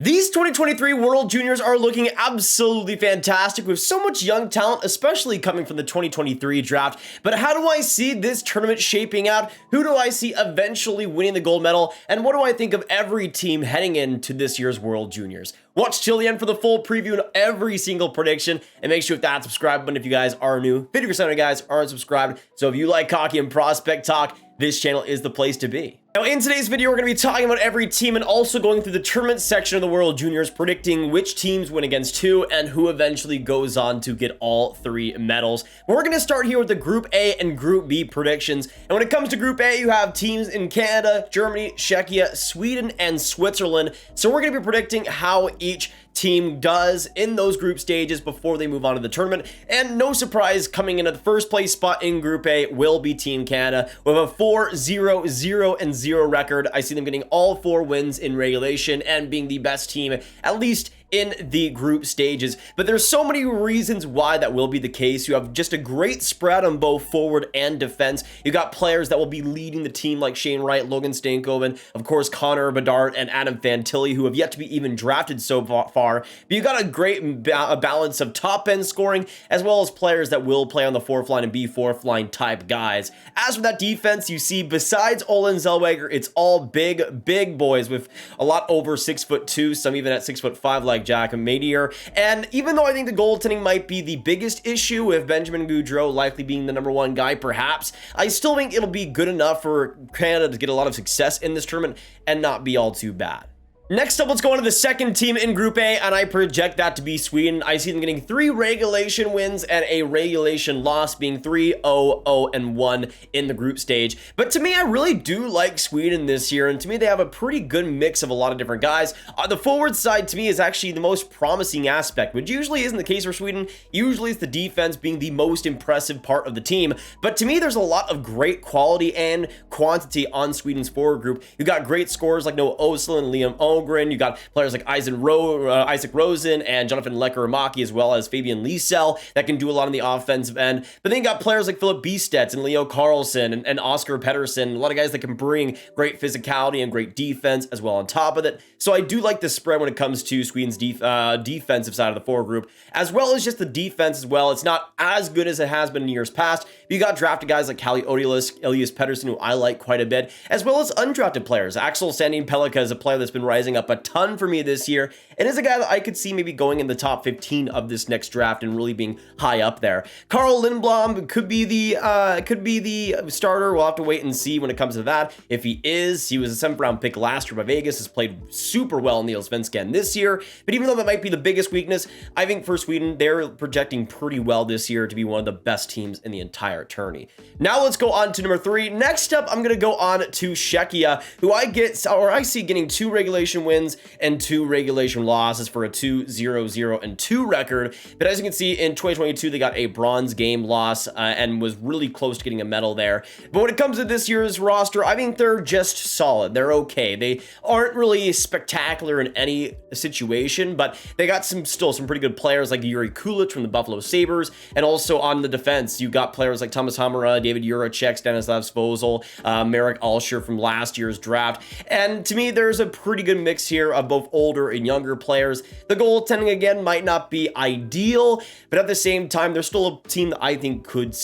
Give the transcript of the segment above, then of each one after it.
These 2023 World Juniors are looking absolutely fantastic with so much young talent, especially coming from the 2023 draft. But how do I see this tournament shaping out? Who do I see eventually winning the gold medal? And what do I think of every team heading into this year's World Juniors? Watch till the end for the full preview and every single prediction. And make sure to hit that subscribe button if you guys are new. 50% of you guys aren't subscribed. So if you like hockey and prospect talk, this channel is the place to be. Now, in today's video, we're going to be talking about every team and also going through the tournament section of the World Juniors, predicting which teams win against who and who eventually goes on to get all three medals. We're going to start here with the Group A and Group B predictions. And when it comes to Group A, you have teams in Canada, Germany, Czechia, Sweden, and Switzerland. So we're going to be predicting how each team does in those group stages before they move on to the tournament. And no surprise, coming in at the first place spot in Group A will be Team Canada with a 4-0-0-0 record. I see them getting all 4 wins in regulation and being the best team, at least in the group stages. But there's so many reasons why that will be the case. You have just a great spread on both forward and defense. You got players that will be leading the team like Shane Wright, Logan Stankoven, of course Connor Bedard, and Adam Fantilli, who have yet to be even drafted so far. But you got a great balance of top end scoring as well as players that will play on the fourth line and be fourth line type guys. As for that defense, you see besides Olen Zellweger, it's all big boys with a lot over 6'2", some even at 6'5", like Jack Amodei. And even though I think the goaltending might be the biggest issue, with Benjamin Gaudreau likely being the #1 guy perhaps, I still think it'll be good enough for Canada to get a lot of success in this tournament and not be all too bad. Next up, let's go on to the second team in Group A, and I project that to be Sweden. I see them getting 3 regulation wins and a regulation loss, being 3-0-0-1 in the group stage. But to me, I really do like Sweden this year, and to me, they have a pretty good mix of a lot of different guys. The forward side, to me, is actually the most promising aspect, which usually isn't the case for Sweden. Usually, it's the defense being the most impressive part of the team. But to me, there's a lot of great quality and quantity on Sweden's forward group. You got great scorers like Noah Oslo and Liam Ogren. You got players like Isaac Rosen and Jonathan Lekkerimäki, as well as Fabian Liesel, that can do a lot on the offensive end. But then you got players like Philip Bistets and Leo Carlson and Oscar Pettersson, a lot of guys that can bring great physicality and great defense as well on top of it. So I do like the spread when it comes to Sweden's defensive side of the forward group, as well as just the defense as well. It's not as good as it has been in years past. But you got drafted guys like Kalle Odilis, Elias Pettersson, who I like quite a bit, as well as undrafted players. Axel Sandin Pellikka is a player that's been rising up a ton for me this year, and is a guy that I could see maybe going in the top 15 of this next draft and really being high up there. Carl Lindblom could be the starter. We'll have to wait and see when it comes to that. If he is, he was a 7th round pick last year by Vegas, has played super well in the Allsvenskan this year. But even though that might be the biggest weakness, I think for Sweden, they're projecting pretty well this year to be one of the best teams in the entire tourney. Now let's go on to number 3. Next up, I'm going to go on to Czechia, who I see getting 2 regulation wins and 2 regulation losses for a 2-0-0-2 record. But as you can see, in 2022, they got a bronze game loss and was really close to getting a medal there. But when it comes to this year's roster, I think they're just solid. They're okay. They aren't really spectacular in any situation, but they got still some pretty good players like Yuri Kulich from the Buffalo Sabres. And also on the defense, you got players like Thomas Hamara, David Juracek, Stanislav Svozil, Marek Alsher from last year's draft. And to me, there's a pretty good mix here of both older and younger players. The goaltending, again, might not be ideal, but at the same time, they're still a team that I think could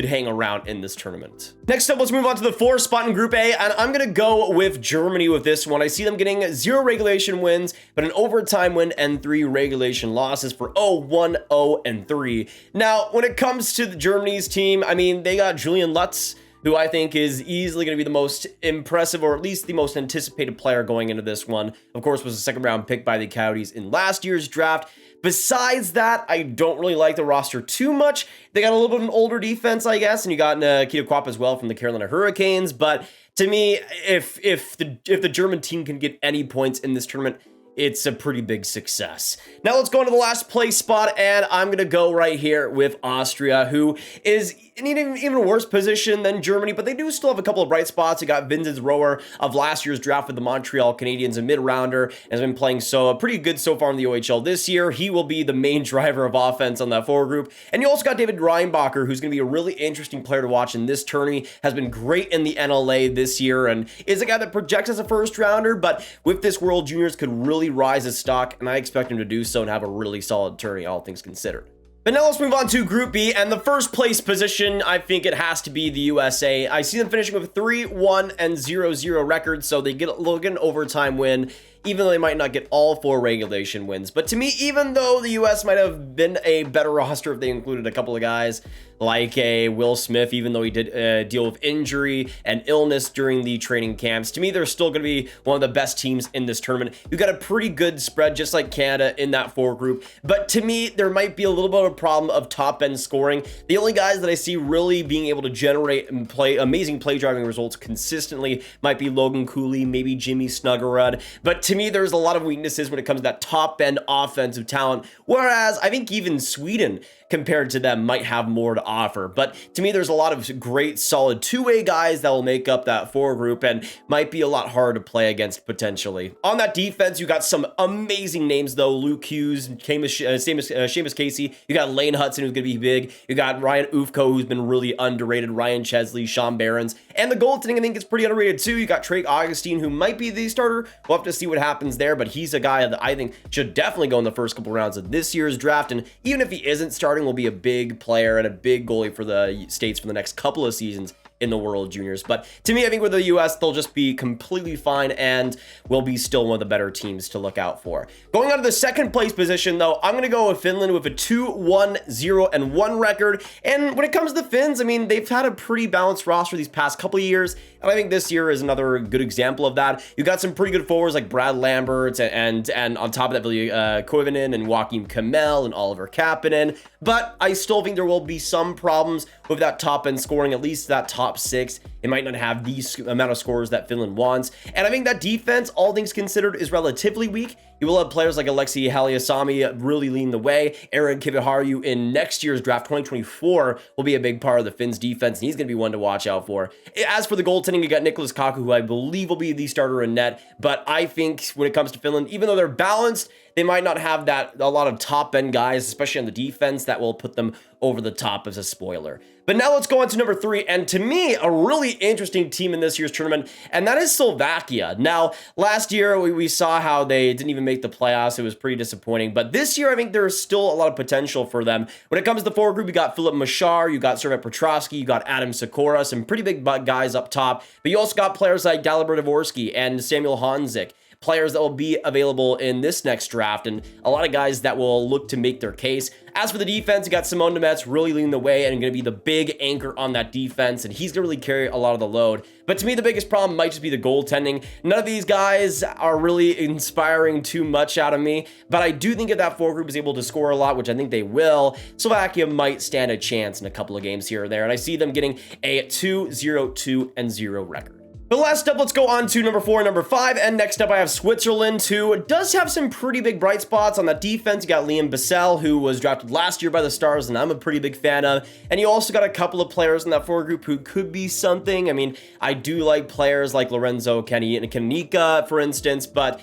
hang around in this tournament. Next up, let's move on to the 4th spot in Group A, and I'm going to go with Germany with this one. I see them getting 0 regulation wins, but an overtime win and 3 regulation losses for 0-1-0-3. Now, when it comes to Germany's team, I mean, they got Julian Lutz, who I think is easily going to be the most impressive, or at least the most anticipated player going into this one. Of course, was a 2nd round pick by the Coyotes in last year's draft. Besides that, I don't really like the roster too much. They got a little bit of an older defense, I guess, and you got Nikita Kwap as well from the Carolina Hurricanes. But to me, if the German team can get any points in this tournament, it's a pretty big success. Now let's go into the last place spot, and I'm going to go right here with Austria, who is in an even worse position than Germany, but they do still have a couple of bright spots. You got Vincent Rower of last year's draft with the Montreal Canadiens, a mid-rounder, and has been playing pretty good so far in the OHL this year. He will be the main driver of offense on that forward group. And you also got David Reinbacher, who's going to be a really interesting player to watch in this tourney, has been great in the NLA this year, and is a guy that projects as a first rounder, but with this World Juniors could really really rise his stock, and I expect him to do so and have a really solid tourney, all things considered. But now let's move on to Group B, and the first place position, I think it has to be the USA. I see them finishing with 3-1 and 0-0 records, so they get an overtime win, even though they might not get all 4 regulation wins. But to me, even though the US might have been a better roster if they included a couple of guys like a Will Smith, even though he did deal with injury and illness during the training camps, to me, they're still going to be one of the best teams in this tournament. You got a pretty good spread, just like Canada in that 4 group. But to me, there might be a little bit of a problem of top end scoring. The only guys that I see really being able to generate and play amazing play driving results consistently might be Logan Cooley, maybe Jimmy Snuggerud. But to me, there's a lot of weaknesses when it comes to that top end offensive talent. Whereas I think even Sweden, compared to them, might have more to offer. But to me, there's a lot of great, solid two-way guys that will make up that 4 group and might be a lot harder to play against potentially. On that defense, you got some amazing names though. Luke Hughes, Seamus Casey. You got Lane Hudson, who's going to be big. You got Ryan Ufko, who's been really underrated. Ryan Chesley, Sean Barons. And the goaltending, I think, is pretty underrated too. You got Trey Augustine, who might be the starter. We'll have to see what happens there, but he's a guy that I think should definitely go in the first couple rounds of this year's draft. And even if he isn't starting, will be a big player and a big goalie for the States for the next couple of seasons in the World Juniors. But to me, I think with the US, they'll just be completely fine and will be still one of the better teams to look out for. Going on to the second place position, though, I'm going to go with Finland with a 2-1-0-1 record. And when it comes to the Finns, I mean, they've had a pretty balanced roster these past couple of years, and I think this year is another good example of that. You got some pretty good forwards like Brad Lambert and on top of that, Billy Koivunen and Joakim Kamel and Oliver Kapanen. But I still think there will be some problems with that top end scoring, at least that top 6. It might not have the amount of scores that Finland wants. And I think that defense, all things considered, is relatively weak. You will have players like Alexei Haliasami really leading the way. Aaron Kiviharju in next year's draft, 2024, will be a big part of the Finns defense, and he's going to be one to watch out for. As for the goaltending, you got Nicholas Kaku, who I believe will be the starter in net. But I think when it comes to Finland, even though they're balanced, they might not have a lot of top end guys, especially on the defense, that will put them over the top as a spoiler. But now let's go on to number 3, and to me, a really interesting team in this year's tournament, and that is Slovakia. Now, last year, we saw how they didn't even make the playoffs. It was pretty disappointing, but this year, I think there's still a lot of potential for them. When it comes to the forward group, you got Filip Mashar, you got Servet Petrovsky, you got Adam Sikora, some pretty big guys up top, but you also got players like Dalibor Dvorsky and Samuel Honzik, players that will be available in this next draft, and a lot of guys that will look to make their case. As for the defense, you got Simon Nemec really leading the way and going to be the big anchor on that defense, and he's going to really carry a lot of the load. But to me, the biggest problem might just be the goaltending. None of these guys are really inspiring too much out of me, but I do think if that 4 group is able to score a lot, which I think they will, Slovakia might stand a chance in a couple of games here or there, and I see them getting a 2-0-2-0 record. But last up, let's go on to number 4 and number 5. And next up, I have Switzerland, who does have some pretty big bright spots on that defense. You got Liam Bissell, who was drafted last year by the Stars, and I'm a pretty big fan of. And you also got a couple of players in that 4 group who could be something. I mean, I do like players like Lorenzo Kanika, for instance, but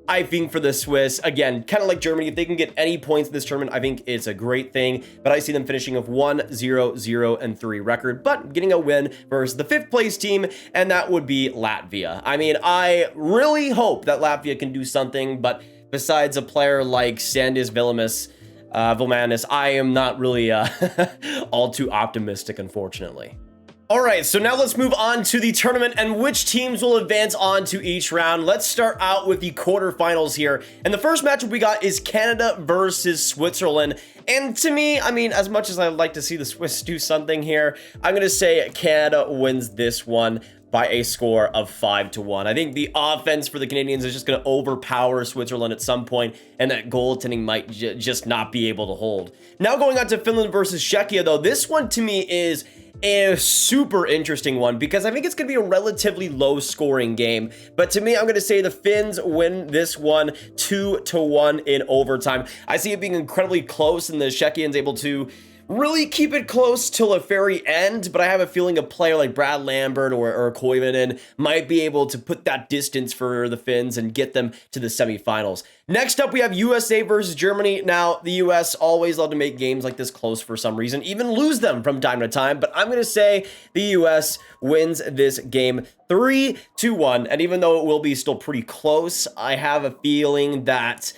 I think for the Swiss, again, kind of like Germany, if they can get any points in this tournament, I think it's a great thing. But I see them finishing with 1-0-0-3 record, but getting a win versus the 5th place team, and that would be Latvia. I mean, I really hope that Latvia can do something, but besides a player like Sandis Vilmanis, I am not really all too optimistic, unfortunately. All right, so now let's move on to the tournament and which teams will advance on to each round. Let's start out with the quarterfinals here. And the first matchup we got is Canada versus Switzerland. And to me, I mean, as much as I'd like to see the Swiss do something here, I'm going to say Canada wins this one by a score of 5-1. I think the offense for the Canadians is just going to overpower Switzerland at some point, and that goaltending might just not be able to hold. Now going on to Finland versus Czechia, though, this one to me is a super interesting one because I think it's going to be a relatively low scoring game. But to me, I'm going to say the Finns win this one 2-1 in overtime. I see it being incredibly close and the Czechians able to really keep it close till the very end, but I have a feeling a player like Brad Lambert or Koivunen might be able to put that distance for the Finns and get them to the semifinals. Next up, we have USA versus Germany. Now, the US always love to make games like this close for some reason, even lose them from time to time, but I'm going to say the US wins this game 3-1, and even though it will be still pretty close, I have a feeling that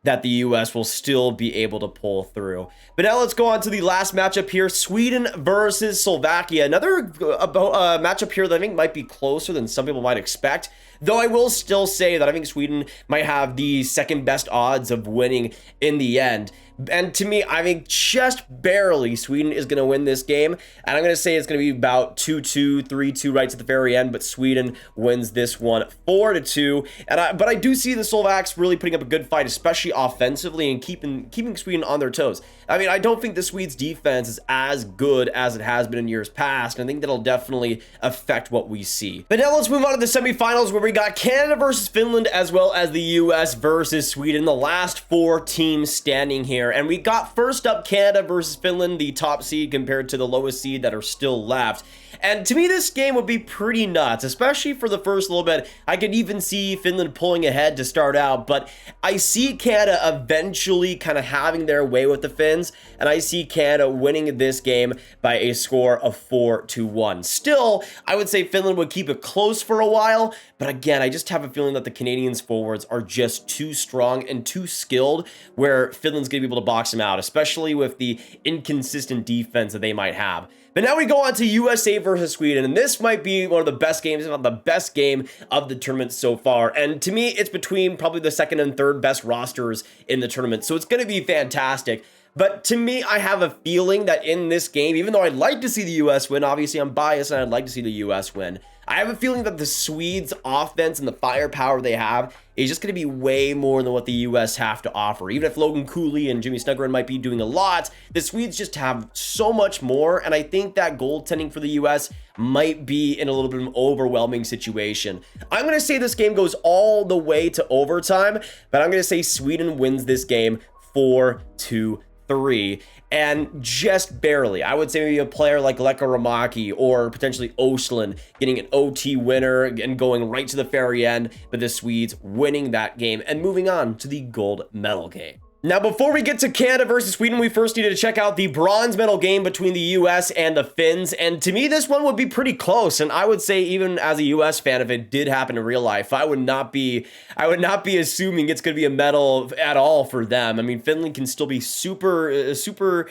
the US will still be able to pull through. But now let's go on to the last matchup here, Sweden versus Slovakia. Another matchup here that I think might be closer than some people might expect, though I will still say that I think Sweden might have the second best odds of winning in the end. And to me, I think just barely Sweden is going to win this game. And I'm going to say it's going to be about 2-2, 3-2 right to the very end. But Sweden wins this one 4-2. But I do see the Slovaks really putting up a good fight, especially offensively, and keeping Sweden on their toes. I mean, I don't think the Swedes' defense is as good as it has been in years past. And I think that'll definitely affect what we see. But now let's move on to the semifinals, where we got Canada versus Finland, as well as the US versus Sweden, the last 4 teams standing here. And we got first up Canada versus Finland, the top seed compared to the lowest seed that are still left. And to me, this game would be pretty nuts, especially for the first little bit. I could even see Finland pulling ahead to start out, but I see Canada eventually kind of having their way with the Finns, and I see Canada winning this game by a score of 4-1. Still, I would say Finland would keep it close for a while, but again, I just have a feeling that the Canadians forwards are just too strong and too skilled, where Finland's going to be able to box them out, especially with the inconsistent defense that they might have. But now we go on to USA versus Sweden, and this might be one of the best games, if not the best game of the tournament so far. And to me, it's between probably the second and third best rosters in the tournament, so it's going to be fantastic. But to me, I have a feeling that in this game, even though I'd like to see the US win, obviously I'm biased and I'd like to see the US win, I have a feeling that the Swedes' offense and the firepower they have is just going to be way more than what the US have to offer. Even if Logan Cooley and Jimmy Snuggerud might be doing a lot, the Swedes just have so much more, and I think that goaltending for the US might be in a little bit of an overwhelming situation. I'm going to say this game goes all the way to overtime, but I'm going to say Sweden wins this game 4-3, and just barely. I would say maybe a player like Lekka Ramaki or potentially Oshlin getting an OT winner and going right to the very end, but the Swedes winning that game and moving on to the gold medal game. Now, before we get to Canada versus Sweden, we first need to check out the bronze medal game between the US and the Finns. And to me, this one would be pretty close. And I would say, even as a US fan, if it did happen in real life, I would not be assuming it's going to be a medal at all for them. I mean, Finland can still be super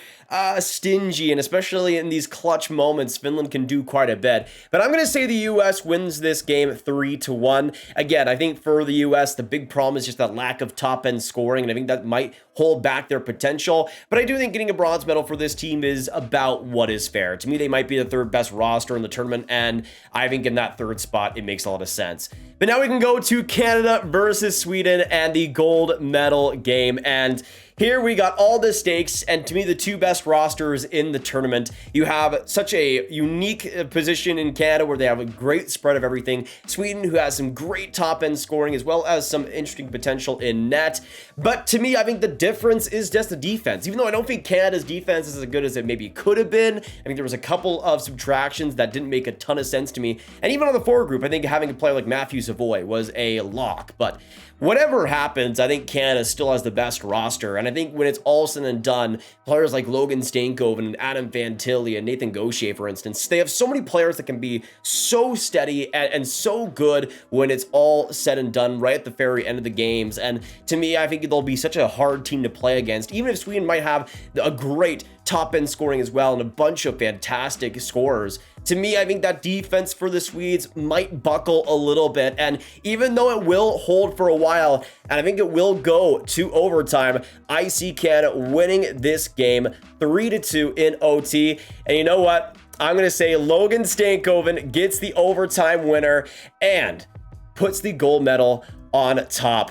stingy, and especially in these clutch moments, Finland can do quite a bit. But I'm going to say the US wins this game 3-1. Again, I think for the US, the big problem is just that lack of top-end scoring, and I think that might hold back their potential. But I do think getting a bronze medal for this team is about what is fair. To me, they might be the third best roster in the tournament, and I think in that third spot, it makes a lot of sense. But now we can go to Canada versus Sweden and the gold medal game. And here we got all the stakes, and to me, the two best rosters in the tournament. You have such a unique position in Canada where they have a great spread of everything. Sweden, who has some great top-end scoring as well as some interesting potential in net. But to me, I think the difference is just the defense. Even though I don't think Canada's defense is as good as it maybe could have been, I think there was a couple of subtractions that didn't make a ton of sense to me. And even on the forward group, I think having a player like Matthew Savoy was a lock. But whatever happens, I think Canada still has the best roster. And I think when it's all said and done, players like Logan Stankoven and Adam Fantilli and Nathan Gaucher, for instance, they have so many players that can be so steady and so good when it's all said and done right at the very end of the games. And to me, I think they'll be such a hard team to play against, even if Sweden might have a great top-end scoring as well and a bunch of fantastic scorers. To me, I think that defense for the Swedes might buckle a little bit, and even though it will hold for a while, and I think it will go to overtime, I see Canada winning this game 3-2 in OT. And you know what? I'm going to say Logan Stankoven gets the overtime winner and puts the gold medal on top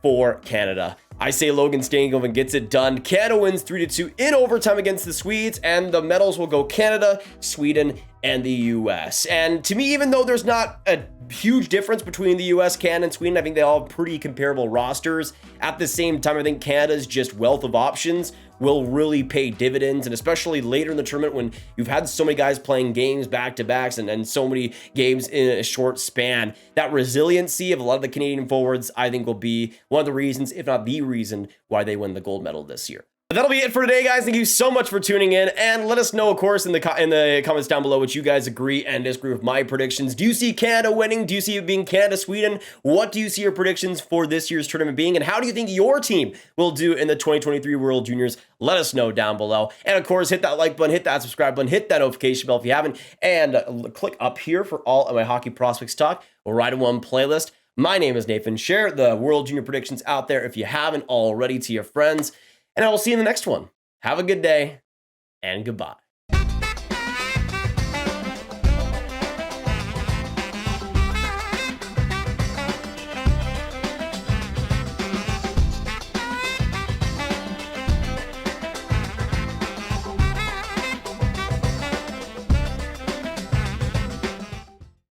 for Canada. I say Logan Stankoven gets it done. Canada wins 3-2 in overtime against the Swedes, and the medals will go Canada, Sweden, and the US. And to me, even though there's not a huge difference between the US, Canada, and Sweden. I think they all have pretty comparable rosters. At the same time, I think Canada's just wealth of options will really pay dividends, and especially later in the tournament when you've had so many guys playing games back-to-backs and so many games in a short span. That resiliency of a lot of the Canadian forwards, I think, will be one of the reasons, if not the reason, why they win the gold medal this year. But that'll be it for today, guys. Thank you so much for tuning in, and let us know, of course, in the comments down below what you guys agree and disagree with my predictions. Do you see Canada winning? Do you see it being Canada-Sweden? What do you see your predictions for this year's tournament being, and how do you think your team will do in the 2023 World Juniors? Let us know down below. And of course, hit that like button, hit that subscribe button, hit that notification bell if you haven't, and click up here for all of my Hockey Prospects talk or Ride in One playlist. My name is Nathan. Share the World Junior predictions out there if you haven't already to your friends. And I will see you in the next one. Have a good day, and goodbye.